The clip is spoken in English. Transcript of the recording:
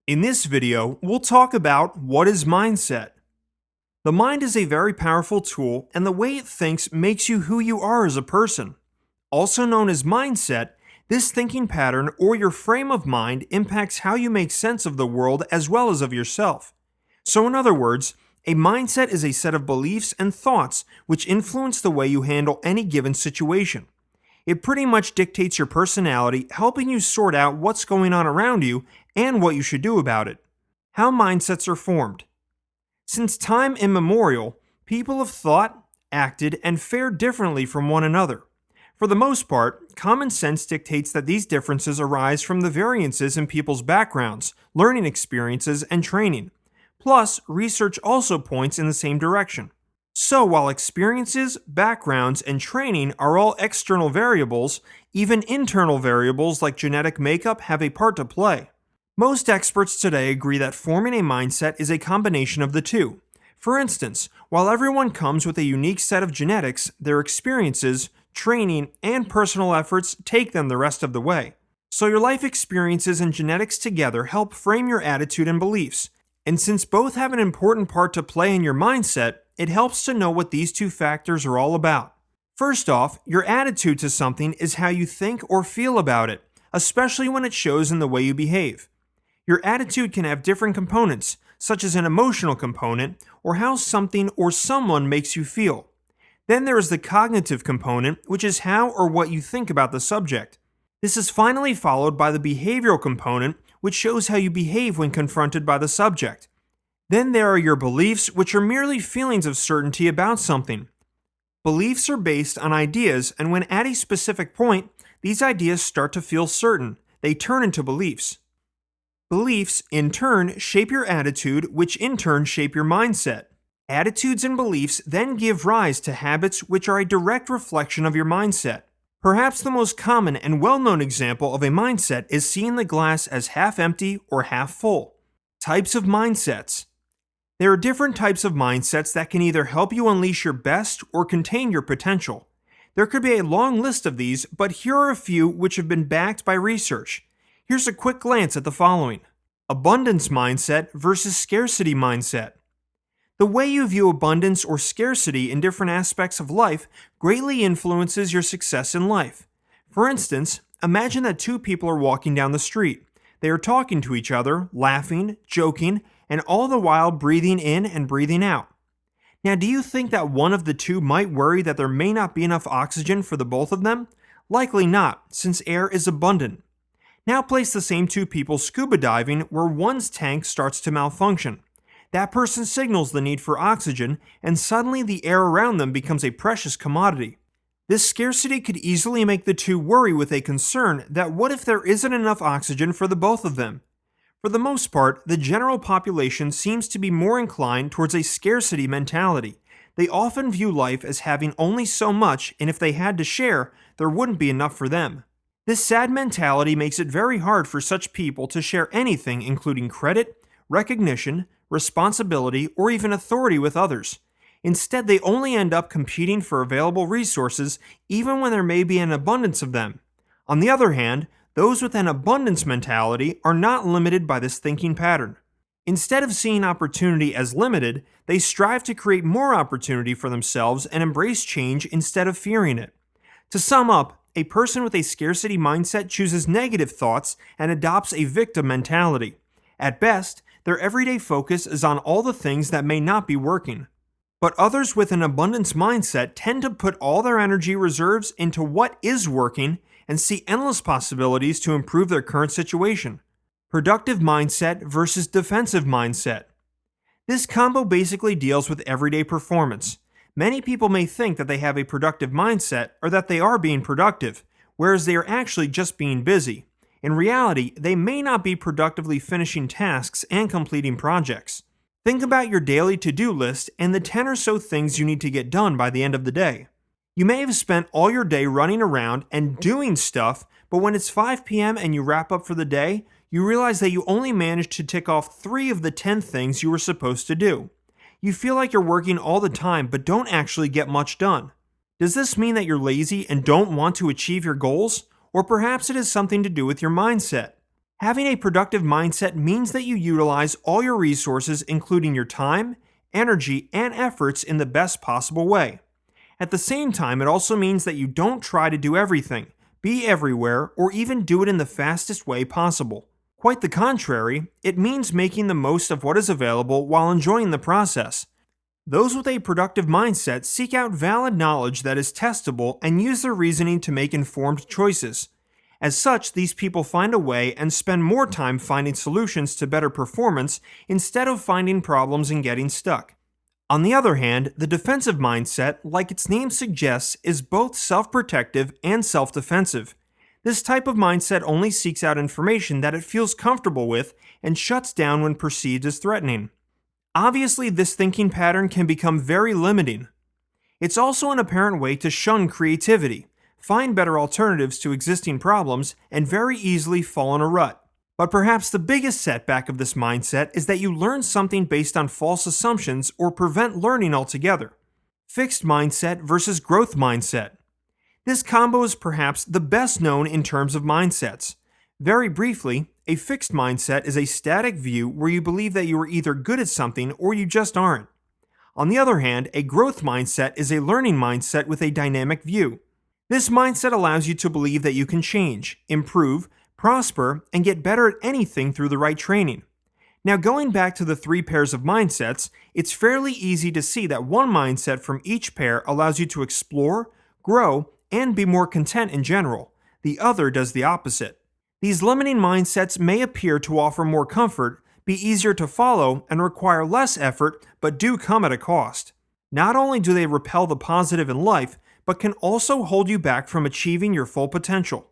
In this video, we'll talk about what is mindset. The mind is a very powerful tool, and the way it thinks makes you who you are as a person. Also known as mindset, this thinking pattern or your frame of mind impacts how you make sense of the world as well as of yourself. So, in other words, a mindset is a set of beliefs and thoughts which influence the way you handle any given situation. It pretty much dictates your personality, helping you sort out what's going on around you and what you should do about it. How mindsets are formed. Since time immemorial, people have thought, acted, and fared differently from one another. For the most part, common sense dictates that these differences arise from the variances in people's backgrounds, learning experiences, and training. Plus, research also points in the same direction. So, while experiences, backgrounds, and training are all external variables, even internal variables like genetic makeup have a part to play. Most experts today agree that forming a mindset is a combination of the two. For instance, while everyone comes with a unique set of genetics, their experiences, training, and personal efforts take them the rest of the way. So your life experiences and genetics together help frame your attitude and beliefs. And since both have an important part to play in your mindset, it helps to know what these two factors are all about. First off, your attitude to something is how you think or feel about it, especially when it shows in the way you behave. Your attitude can have different components, such as an emotional component, or how something or someone makes you feel. Then there is the cognitive component, which is how or what you think about the subject. This is finally followed by the behavioral component, which shows how you behave when confronted by the subject. Then there are your beliefs, which are merely feelings of certainty about something. Beliefs are based on ideas, and when at a specific point, these ideas start to feel certain. They turn into beliefs. Beliefs, in turn, shape your attitude, which in turn shape your mindset. Attitudes and beliefs then give rise to habits which are a direct reflection of your mindset. Perhaps the most common and well-known example of a mindset is seeing the glass as half empty or half full. Types of mindsets. There are different types of mindsets that can either help you unleash your best or contain your potential. There could be a long list of these, but here are a few which have been backed by research. Here's a quick glance at the following. Abundance mindset versus scarcity mindset. The way you view abundance or scarcity in different aspects of life greatly influences your success in life. For instance, imagine that two people are walking down the street. They are talking to each other, laughing, joking, and all the while breathing in and breathing out. Now, do you think that one of the two might worry that there may not be enough oxygen for the both of them? Likely not, since air is abundant. Now place the same two people scuba diving where one's tank starts to malfunction. That person signals the need for oxygen, and suddenly the air around them becomes a precious commodity. This scarcity could easily make the two worry with a concern that what if there isn't enough oxygen for the both of them? For the most part, the general population seems to be more inclined towards a scarcity mentality. They often view life as having only so much, and if they had to share, there wouldn't be enough for them. This sad mentality makes it very hard for such people to share anything, including credit, recognition, responsibility, or even authority with others. Instead, they only end up competing for available resources even when there may be an abundance of them. On the other hand, those with an abundance mentality are not limited by this thinking pattern. Instead of seeing opportunity as limited, they strive to create more opportunity for themselves and embrace change instead of fearing it. To sum up, a person with a scarcity mindset chooses negative thoughts and adopts a victim mentality. At best, their everyday focus is on all the things that may not be working. But others with an abundance mindset tend to put all their energy reserves into what is working and see endless possibilities to improve their current situation. Productive mindset versus defensive mindset. This combo basically deals with everyday performance. Many people may think that they have a productive mindset or that they are being productive, whereas they are actually just being busy. In reality, they may not be productively finishing tasks and completing projects. Think about your daily to-do list and the 10 or so things you need to get done by the end of the day. You may have spent all your day running around and doing stuff, but when it's 5 p.m. and you wrap up for the day, you realize that you only managed to tick off 3 of the 10 things you were supposed to do. You feel like you're working all the time but don't actually get much done. Does this mean that you're lazy and don't want to achieve your goals? Or perhaps it has something to do with your mindset. Having a productive mindset means that you utilize all your resources, including your time, energy, and efforts, in the best possible way. At the same time, it also means that you don't try to do everything, be everywhere, or even do it in the fastest way possible. Quite the contrary, it means making the most of what is available while enjoying the process. Those with a productive mindset seek out valid knowledge that is testable and use their reasoning to make informed choices. As such, these people find a way and spend more time finding solutions to better performance instead of finding problems and getting stuck. On the other hand, the defensive mindset, like its name suggests, is both self-protective and self-defensive. This type of mindset only seeks out information that it feels comfortable with and shuts down when perceived as threatening. Obviously, this thinking pattern can become very limiting. It's also an apparent way to shun creativity, find better alternatives to existing problems, and very easily fall in a rut. But perhaps the biggest setback of this mindset is that you learn something based on false assumptions or prevent learning altogether. Fixed mindset versus growth mindset. This combo is perhaps the best known in terms of mindsets. Very briefly, a fixed mindset is a static view where you believe that you are either good at something or you just aren't. On the other hand, a growth mindset is a learning mindset with a dynamic view. This mindset allows you to believe that you can change, improve, prosper, and get better at anything through the right training. Now, going back to the three pairs of mindsets, it's fairly easy to see that one mindset from each pair allows you to explore, grow, and be more content in general. The other does the opposite. These limiting mindsets may appear to offer more comfort, be easier to follow, and require less effort, but do come at a cost. Not only do they repel the positive in life, but can also hold you back from achieving your full potential.